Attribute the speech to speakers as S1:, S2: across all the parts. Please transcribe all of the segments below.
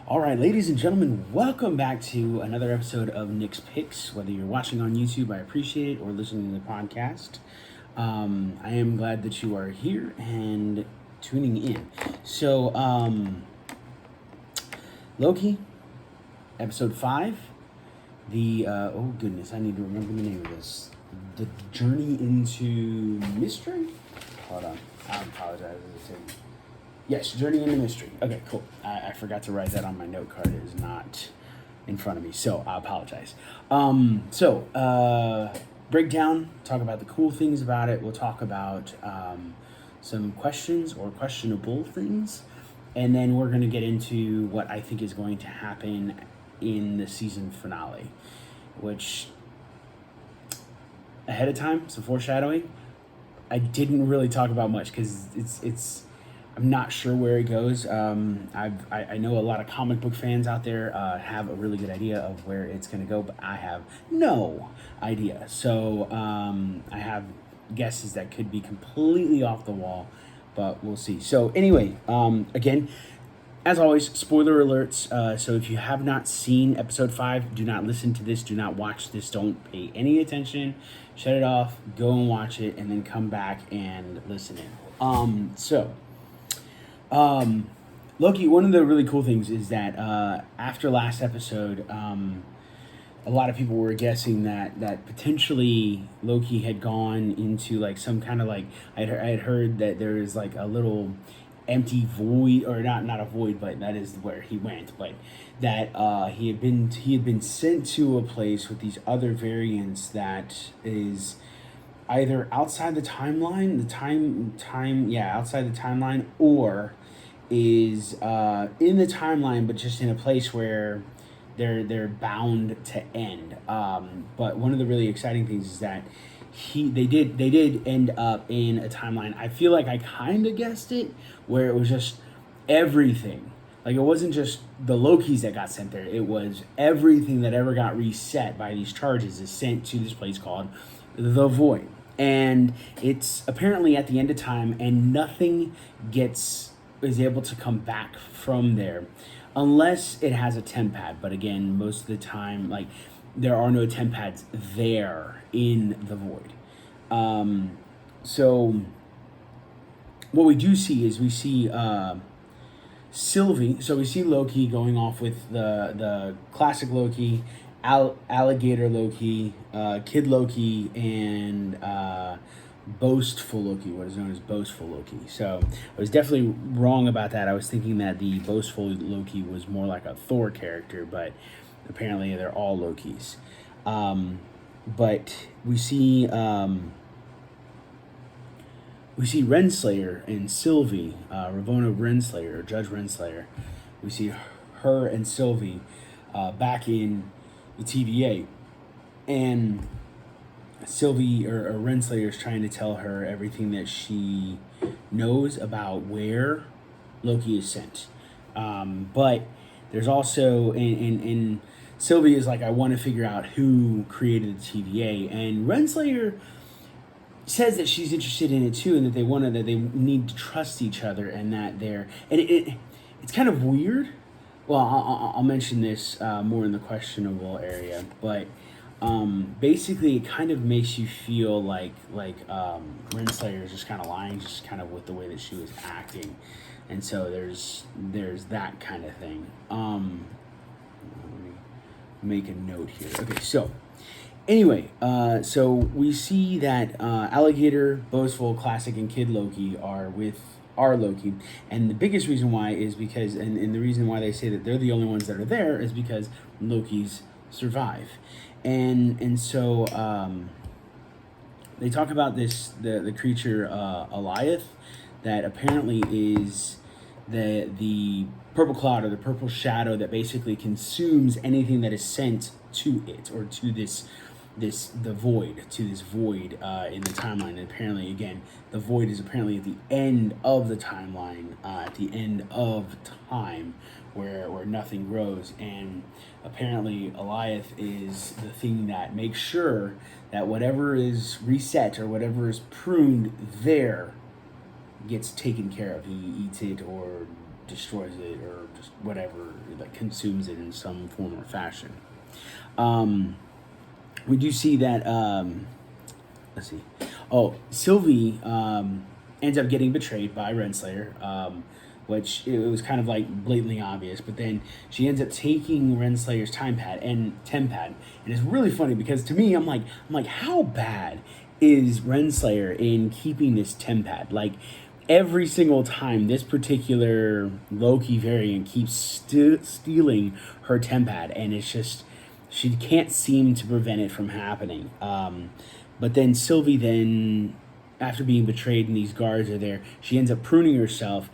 S1: All right, ladies and gentlemen, welcome back to another episode of Nick's Picks. Whether you're watching on YouTube, I appreciate it, or listening to the podcast. I am glad that you are here and tuning in. So, Loki, episode 5. Oh goodness, I need to remember the name of this. The Journey into Mystery? Hold on, I apologize. Yes, Journey into Mystery. Okay, cool. I forgot to write that on my note card. It is not in front of me, so I apologize. Breakdown, talk about the cool things about it. We'll talk about some questions or questionable things. And then we're going to get into what I think is going to happen in the season finale, which, ahead of time, some foreshadowing, I didn't really talk about much because it's I'm not sure where it goes. I know a lot of comic book fans out there have a really good idea of where it's going to go, but I have no idea. So I have guesses that could be completely off the wall, but we'll see. So anyway, again, as always, spoiler alerts. So if you have not seen episode 5, do not listen to this. Do not watch this. Don't pay any attention. Shut it off. Go and watch it, and then come back and listen in. Loki, one of the really cool things is that after last episode, a lot of people were guessing that potentially Loki had gone into like some kind of like I had heard that there is like a little empty void, or not a void, but that is where he went, but that he had been sent to a place with these other variants that is either outside the timeline, outside the timeline, or is in the timeline, but just in a place where they're bound to end. But one of the really exciting things is that they did end up in a timeline. I feel like I kind of guessed it, where it was just everything. Like, it wasn't just the Lokis that got sent there. It was everything that ever got reset by these charges is sent to this place called the Void. And it's apparently at the end of time, and nothing is able to come back from there unless it has a temp pad. But again, most of the time, like, there are no temp pads there in the Void. So what we do see is we see Sylvie. So we see Loki going off with the classic Loki, alligator Loki, kid Loki, and boastful Loki, what is known as boastful Loki. So I was definitely wrong about that. I was thinking that the boastful Loki was more like a Thor character, but apparently they're all Lokis. But we see Renslayer and Sylvie, Ravonna Renslayer, or Judge Renslayer. We see her and Sylvie back in the TVA, and Sylvie or Renslayer is trying to tell her everything that she knows about where Loki is sent. But there's also in Sylvie is like, I want to figure out who created the TVA, and Renslayer says that she's interested in it too, and that they need to trust each other, and that it's kind of weird. Well, I'll mention this more in the questionable area, but basically it kind of makes you feel like Renslayer is just kind of lying, just kind of with the way that she was acting, and so there's that kind of thing. Let me make a note here. Okay, so anyway, so we see that Alligator, Boastful, Classic, and Kid Loki are with our Loki, and the biggest reason why is because, and the reason why they say that they're the only ones that are there is because Lokis survive, and so they talk about the creature Eliath, that apparently is the purple cloud or the purple shadow that basically consumes anything that is sent to it, or to the void, in the timeline. And apparently, again, the void is apparently at the end of the timeline, at the end of time, where nothing grows. And apparently Eliath is the thing that makes sure that whatever is reset or whatever is pruned there gets taken care of. He eats it or destroys it or just whatever, like consumes it in some form or fashion. Um, we do see that. Let's see. Oh, Sylvie ends up getting betrayed by Renslayer, which it was kind of like blatantly obvious. But then she ends up taking Renslayer's tempad, and it's really funny because to me, I'm like, how bad is Renslayer in keeping this tempad? Like every single time, this particular Loki variant keeps stealing her tempad, and it's just she can't seem to prevent it from happening. But then Sylvie then, after being betrayed and these guards are there, she ends up pruning herself,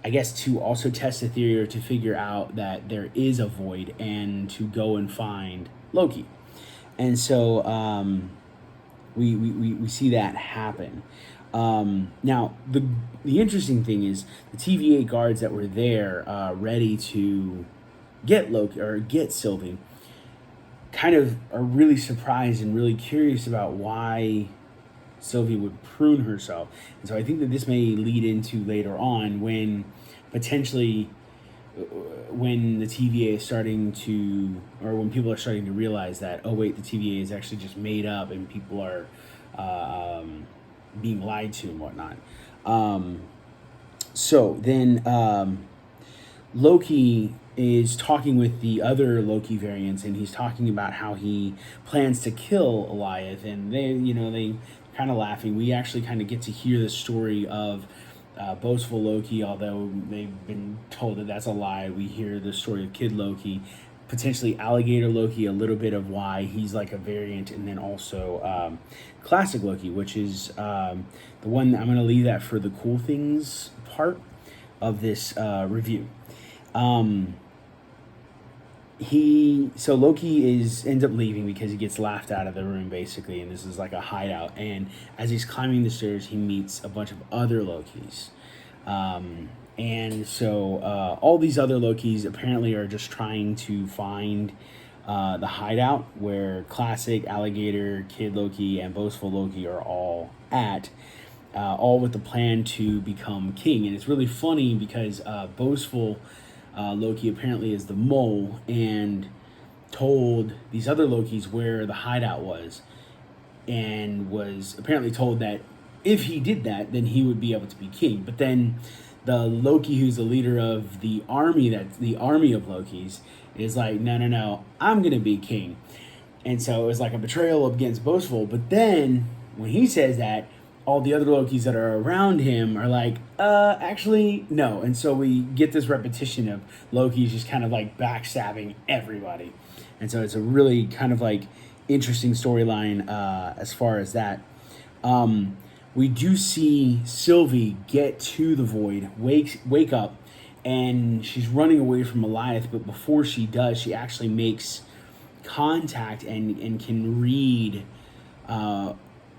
S1: I guess to also test the theory or to figure out that there is a void and to go and find Loki. And so we see that happen. Now, the interesting thing is the TVA guards that were there ready to get Loki or get Sylvie kind of are really surprised and really curious about why Sylvie would prune herself. And so I think that this may lead into later on when potentially when the TVA is starting to, or when people are starting to realize that, oh wait, the TVA is actually just made up and people are being lied to and whatnot. So then Loki is talking with the other Loki variants, and he's talking about how he plans to kill Goliath, and they kind of laughing. We actually kind of get to hear the story of boastful Loki, although they've been told that that's a lie. We hear the story of Kid Loki, potentially Alligator Loki, a little bit of why he's like a variant, and then also Classic Loki, which is the one that I'm going to leave that for the cool things part of this review. Loki ends up leaving because he gets laughed out of the room basically, and this is like a hideout. And as he's climbing the stairs, he meets a bunch of other Lokis, and so all these other Lokis apparently are just trying to find the hideout where Classic, Alligator, Kid Loki, and Boastful Loki are all at. All with the plan to become king. And it's really funny because Boastful Loki apparently is the mole and told these other Lokis where the hideout was, and was apparently told that if he did that, then he would be able to be king. But then the Loki who's the leader of the army, that's the army of Lokis, is like, no, I'm going to be king. And so it was like a betrayal against Boastful. But then when he says that, all the other Lokis that are around him are like, actually, no. And so we get this repetition of Loki's just kind of like backstabbing everybody. And so it's a really kind of like interesting storyline as far as that. We do see Sylvie get to the void, wake up, and she's running away from Goliath. But before she does, she actually makes contact and can read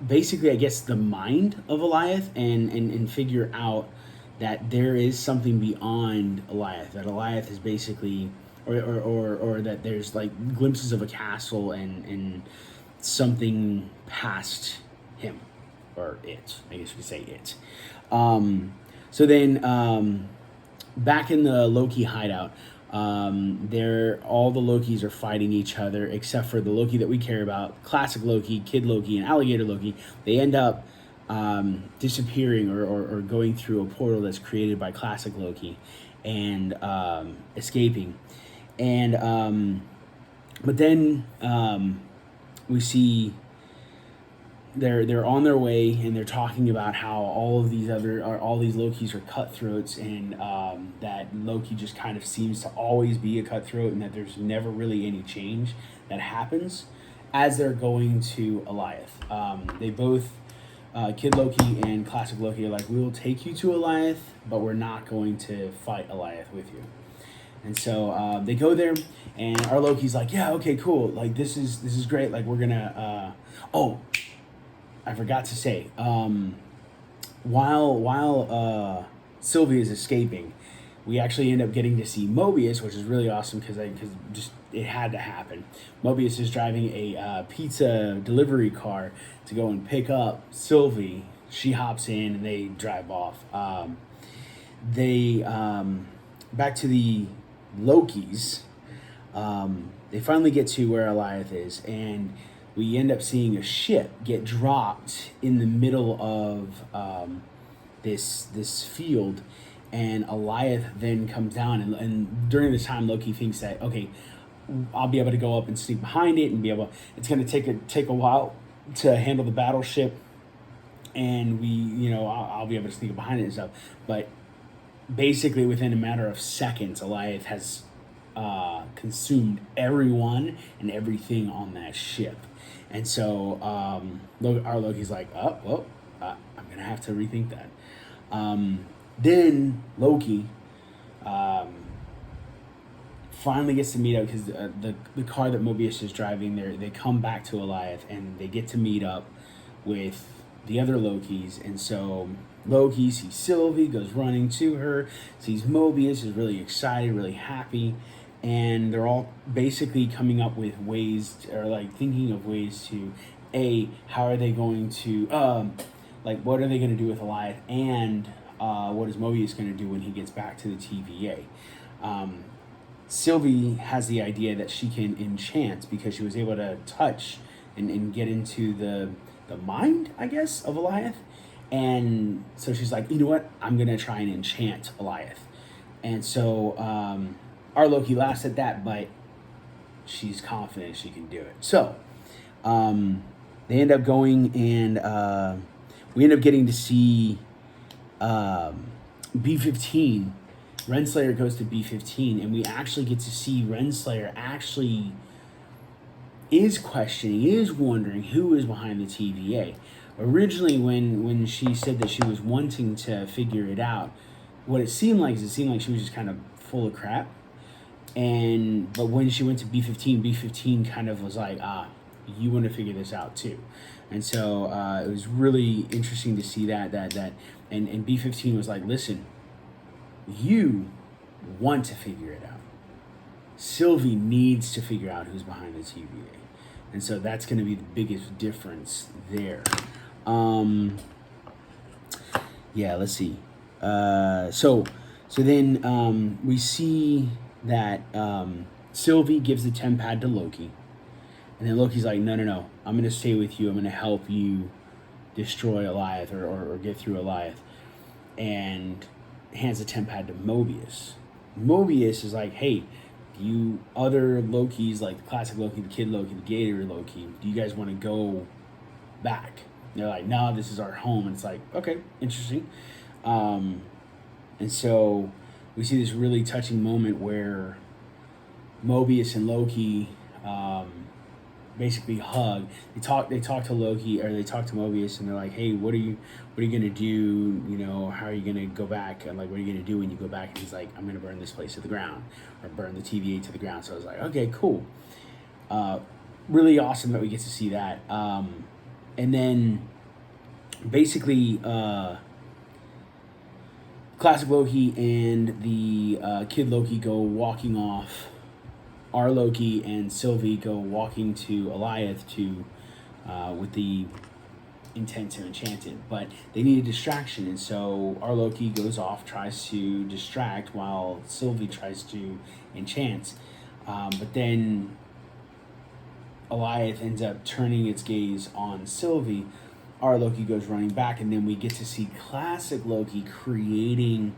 S1: basically, I guess, the mind of Goliath and figure out that there is something beyond Goliath, that Goliath is basically, or that there's like glimpses of a castle and something past him, or it, I guess we could say it. So then back in the Loki hideout, all the Lokis are fighting each other except for the Loki that we care about, Classic Loki, Kid Loki, and Alligator Loki. They end up disappearing or going through a portal that's created by Classic Loki and escaping. And but then we see they're on their way, and they're talking about how all these Lokis are cutthroats, and that Loki just kind of seems to always be a cutthroat, and that there's never really any change that happens as they're going to Goliath. They both, Kid Loki and Classic Loki, are like, we will take you to Goliath, but we're not going to fight Goliath with you. And so they go there, and our Loki's like, yeah, okay, cool. Like this is great. Like we're gonna. I forgot to say, while Sylvie is escaping, we actually end up getting to see Mobius, which is really awesome because it had to happen. Mobius is driving a pizza delivery car to go and pick up Sylvie. She hops in and they drive off. back to the Lokis. They finally get to where Alioth is, and we end up seeing a ship get dropped in the middle of this field, and Alioth then comes down, and during this time Loki thinks that, okay, I'll be able to go up and sneak behind it and be able. It's going to take a while to handle the battleship, and I'll be able to sneak behind it and stuff. But basically, within a matter of seconds, Alioth has consumed everyone and everything on that ship, and so our Loki's like, oh well, I'm gonna have to rethink that. Then Loki finally gets to meet up because the car that Mobius is driving there, they come back to Alioth and they get to meet up with the other Lokis. And so Loki sees Sylvie, goes running to her, sees Mobius, is really excited, really happy, and they're all basically coming up with ways or like thinking of ways to how are they going to what are they going to do with Alioth, and what is Mobius going to do when he gets back to the TVA. Sylvie has the idea that she can enchant because she was able to touch and get into the mind, I guess, of Alioth. And so she's like, you know what? I'm going to try and enchant Alioth. And so our Loki laughs at that, but she's confident she can do it. So they end up going, and we end up getting to see B-15. Renslayer goes to B-15, and we actually get to see Renslayer actually is questioning, is wondering who is behind the TVA. Originally, when she said that she was wanting to figure it out, what it seemed like she was just kind of full of crap. But when she went to B-15, B-15 kind of was like, you want to figure this out too. And so it was really interesting to see that and B-15 was like, listen, you want to figure it out. Sylvie needs to figure out who's behind the TVA. And so that's going to be the biggest difference there. Let's see. So then we see that Sylvie gives the TemPad to Loki. And then Loki's like, no, I'm going to stay with you. I'm going to help you destroy Alioth or get through Alioth. And hands the TemPad to Mobius. Mobius is like, hey, you other Lokis, like the classic Loki, the kid Loki, the Gator Loki, do you guys want to go back? And they're like, no, this is our home. And it's like, okay, interesting. And so we see this really touching moment where Mobius and Loki basically hug. They talk to Loki, or they talk to Mobius, and they're like, hey, what are you gonna do? How are you gonna go back? And like, what are you gonna do when you go back? And he's like, I'm gonna burn this place to the ground, or burn the TVA to the ground. So I was like, okay, cool. Really awesome that we get to see that. And then basically classic Loki and the kid Loki go walking off. Our Loki and Sylvie go walking to Alioth with the intent to enchant it, but they need a distraction, and so our Loki goes off, tries to distract while Sylvie tries to enchant, but then Alioth ends up turning its gaze on Sylvie. Our Loki goes running back, and then we get to see classic Loki creating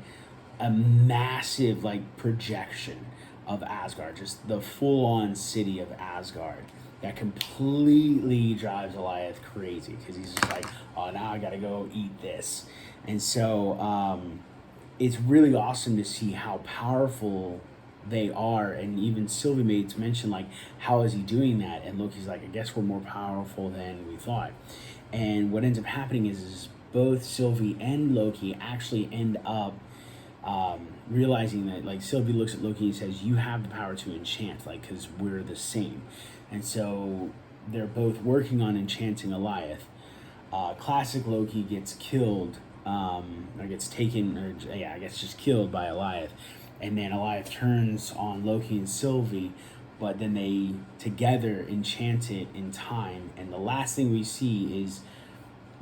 S1: a massive projection of Asgard, just the full-on city of Asgard that completely drives Alioth crazy, because he's just like, oh, now I gotta go eat this. And so it's really awesome to see how powerful they are, and even Sylvie made mention, like, how is he doing that? And Loki's like, I guess we're more powerful than we thought. And what ends up happening is both Sylvie and Loki actually end up realizing that, Sylvie looks at Loki and says, you have the power to enchant, because we're the same. And so they're both working on enchanting Alioth. Classic Loki gets killed, or gets taken, I guess just killed by Alioth. And then Alioth turns on Loki and Sylvie, but then they together enchant it in time. And the last thing we see is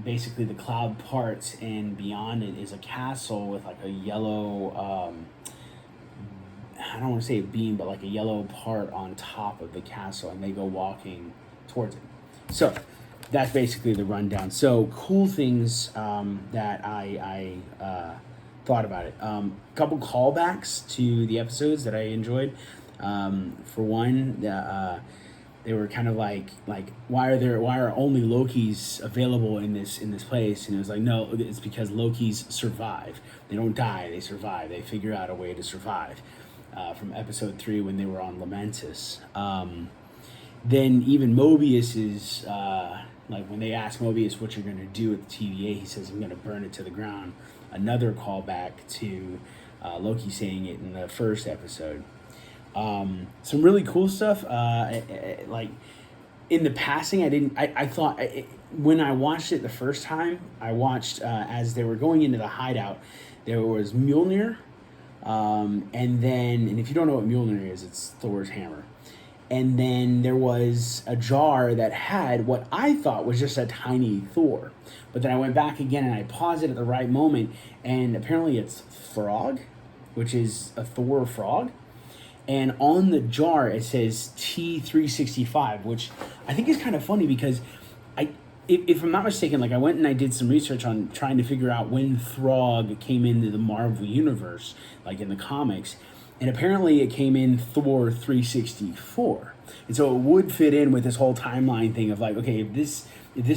S1: basically the cloud parts, and beyond it is a castle with a yellow I don't want to say a beam, but like a yellow part on top of the castle, and they go walking towards it. So that's basically the rundown. So cool things that I thought about it. Couple callbacks to the episodes that I enjoyed. For one, they were kind of like why are only Lokis available in this place? And it was like, no, it's because Lokis survive. They don't die, they survive. They figure out a way to survive. From episode 3 when they were on Lamentis. Then even Mobius is like when they ask Mobius what you're going to do with the TVA, he says, I'm going to burn it to the ground. Another callback to Loki saying it in the first episode. Some really cool stuff. Like in the passing, I thought when I watched it the first time, I watched as they were going into the hideout, there was Mjolnir. And if you don't know what Mjolnir is, it's Thor's hammer. And then there was a jar that had what I thought was just a tiny Thor. But then I went back again and I paused it at the right moment, and apparently it's Frog, which is a Thor frog. And on the jar it says T365, which I think is kind of funny because if I'm not mistaken, like I went and I did some research on trying to figure out when Throg came into the Marvel universe, like in the comics, and apparently it came in Thor 364, and so it would fit in with this whole timeline thing of like, okay, if this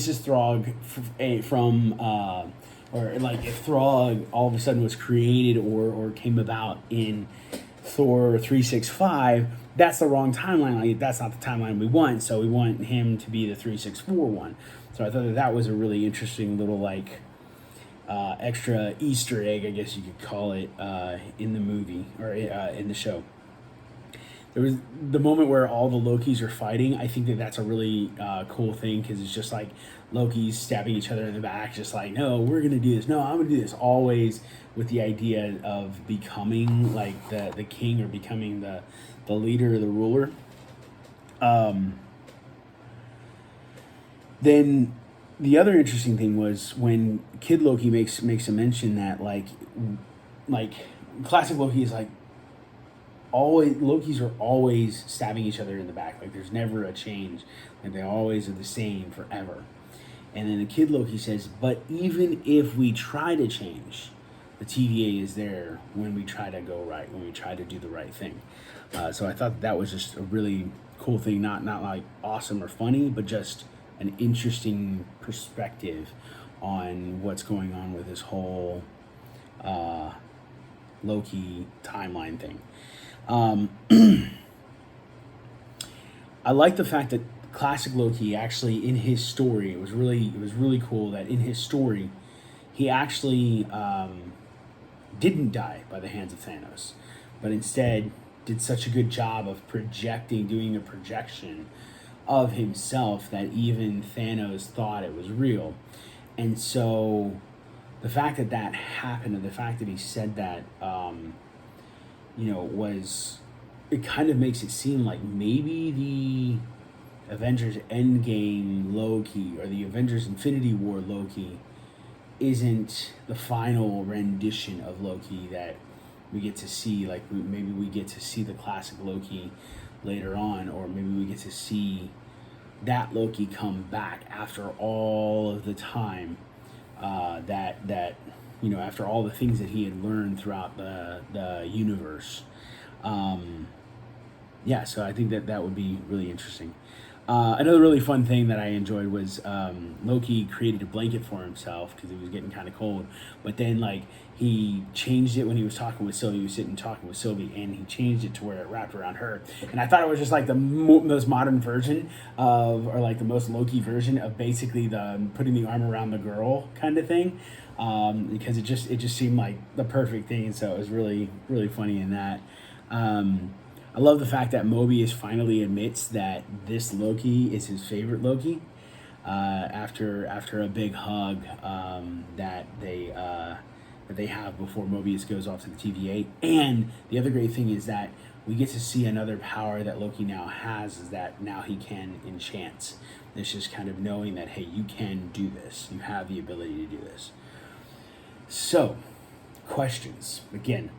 S1: is Throg from or like if Throg all of a sudden was created or came about in Thor 365, that's the wrong timeline. Like, that's not the timeline we want, so we want him to be the 364 one. So I thought that was a really interesting little like extra Easter egg, I guess you could call it, in the movie or in the show. There was the moment where all the Lokis are fighting. I think that's a really cool thing because it's just like Loki's stabbing each other in the back, just like, no, we're gonna do this. No, I'm gonna do this. Always with the idea of becoming like the king or becoming the leader or the ruler. Then the other interesting thing was when Kid Loki makes a mention that like classic Loki is like always Lokis are always stabbing each other in the back. Like there's never a change. Like they always are the same forever. And then the Kid Loki says, but even if we try to change, the TVA is there when we try to go right, when we try to do the right thing. So I thought that was just a really cool thing, not like awesome or funny, but just an interesting perspective on what's going on with this whole Loki timeline thing. I like the fact that classic Loki actually in his story, it was really cool that in his story he actually didn't die by the hands of Thanos, but instead did such a good job of doing a projection of himself that even Thanos thought it was real. And so the fact that happened, and the fact that he said that, it kind of makes it seem like maybe the Avengers Endgame Loki or the Avengers Infinity War Loki isn't the final rendition of Loki that we get to see. Like maybe we get to see the classic Loki later on, or maybe we get to see that Loki come back after all of the time after all the things that he had learned throughout the universe. So I think that would be really interesting. Another really fun thing that I enjoyed was Loki created a blanket for himself because it was getting kind of cold. But then, like, he changed it when he was talking with Sylvie. He was sitting talking with Sylvie, and he changed it to where it wrapped around her. And I thought it was just like the most modern version or like the most Loki version of basically the putting the arm around the girl kind of thing. Because it just seemed like the perfect thing. So it was really, really funny in that. I love the fact that Mobius finally admits that this Loki is his favorite Loki. After a big hug that they have before Mobius goes off to the TVA. And the other great thing is that we get to see another power that Loki now has, is that now he can enchant. It's just kind of knowing that, hey, you can do this. You have the ability to do this. So, questions. Again,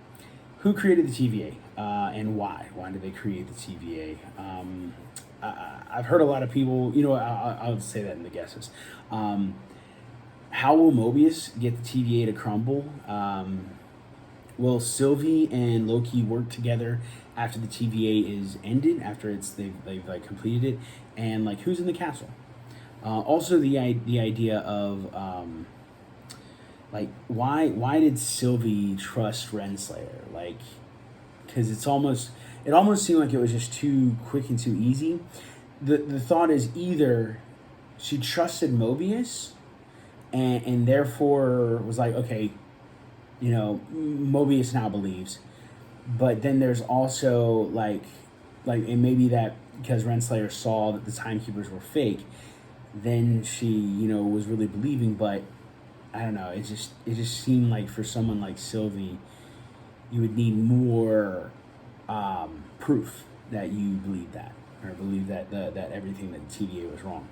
S1: who created the TVA and why? Why did they create the TVA? I've heard a lot of people. I'll say that in the guesses. How will Mobius get the TVA to crumble? Will Sylvie and Loki work together after the TVA is ended? After they've like completed it, and like who's in the castle? Also, the idea of like why did Sylvie trust Renslayer? Like, because it almost seemed like it was just too quick and too easy. The thought is either she trusted Mobius, and therefore was like, okay, Mobius now believes, but then there's also and maybe that because Renslayer saw that the timekeepers were fake, then she was really believing. But I don't know, it just seemed like for someone like Sylvie, you would need more proof that you believe that, or believe that that everything that the TVA was wrong.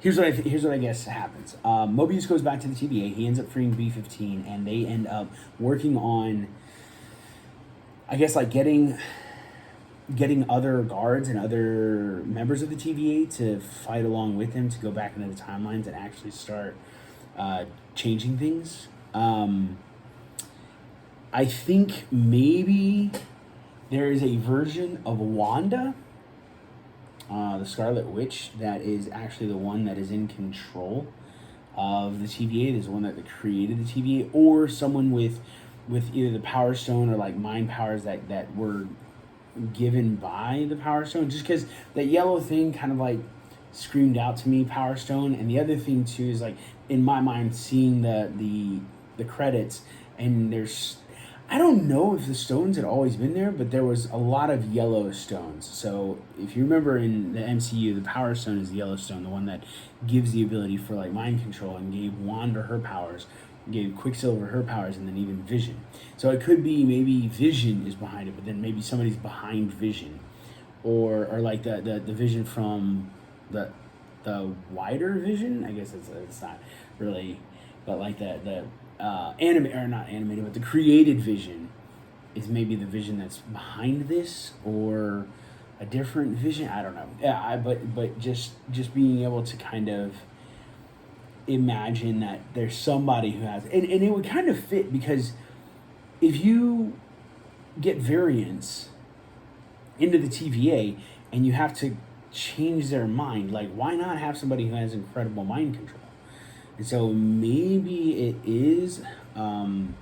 S1: Here's what I guess happens. Mobius goes back to the TVA. He ends up freeing B-15, and they end up working on, I guess, like getting other guards and other members of the TVA to fight along with him to go back into the timelines and actually start changing things. I think maybe there is a version of Wanda, the Scarlet Witch, that is actually the one that is in control of the TVA. There's one that created the TVA, or someone with either the Power Stone or like mind powers that were given by the Power Stone. Just because that yellow thing kind of like screamed out to me, Power Stone. And the other thing too is like in my mind seeing the credits, and there's, I don't know if the stones had always been there, but there was a lot of yellow stones. So if you remember in the MCU, the Power Stone is the yellow stone, the one that gives the ability for like mind control, and gave Wanda her powers, gave Quicksilver her powers, and then even Vision. So it could be maybe Vision is behind it, but then maybe somebody's behind Vision, or like the Vision from the wider Vision. I guess it's not really, but like the not animated, but the created Vision is maybe the Vision that's behind this, or a different Vision. I don't know. Yeah, but just being able to kind of imagine that there's somebody who has, and it would kind of fit, because if you get variants into the TVA and you have to change their mind, like why not have somebody who has incredible mind control? And so maybe it is Wanda,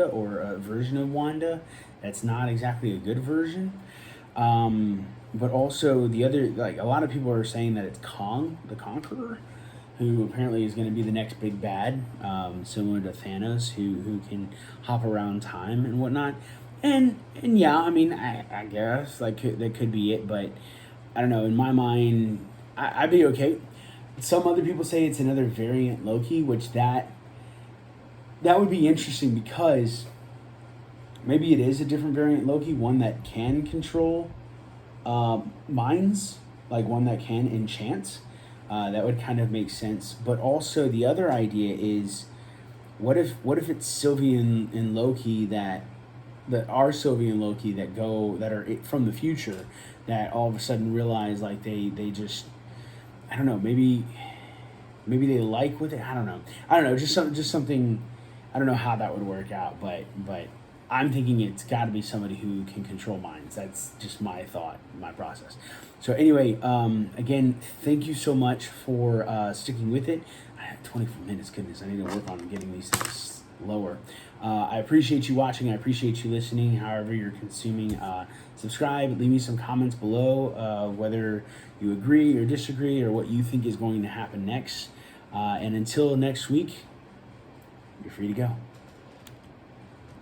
S1: or a version of Wanda that's not exactly a good version. But also the other, like a lot of people are saying that it's Kong the Conqueror, who apparently is going to be the next big bad, similar to Thanos, who can hop around time and whatnot. And yeah, I mean, I guess like that could be it, but I don't know. In my mind, I'd be okay. Some other people say it's another variant Loki, which that would be interesting, because maybe it is a different variant Loki, one that can control minds, like one that can enchant. That would kind of make sense. But also the other idea is, what if it's Sylvie and Loki that are Sylvie and Loki that are from the future, that all of a sudden realize like they just, I don't know, maybe they like with it. I don't know. Just something. I don't know how that would work out, but I'm thinking it's got to be somebody who can control minds. That's just my thought, my process. So anyway, again, thank you so much for sticking with it. I have 24 minutes. Goodness, I need to work on getting these things lower. I appreciate you watching. I appreciate you listening. However you're consuming, subscribe. Leave me some comments below, whether you agree or disagree, or what you think is going to happen next. And until next week, you're free to go.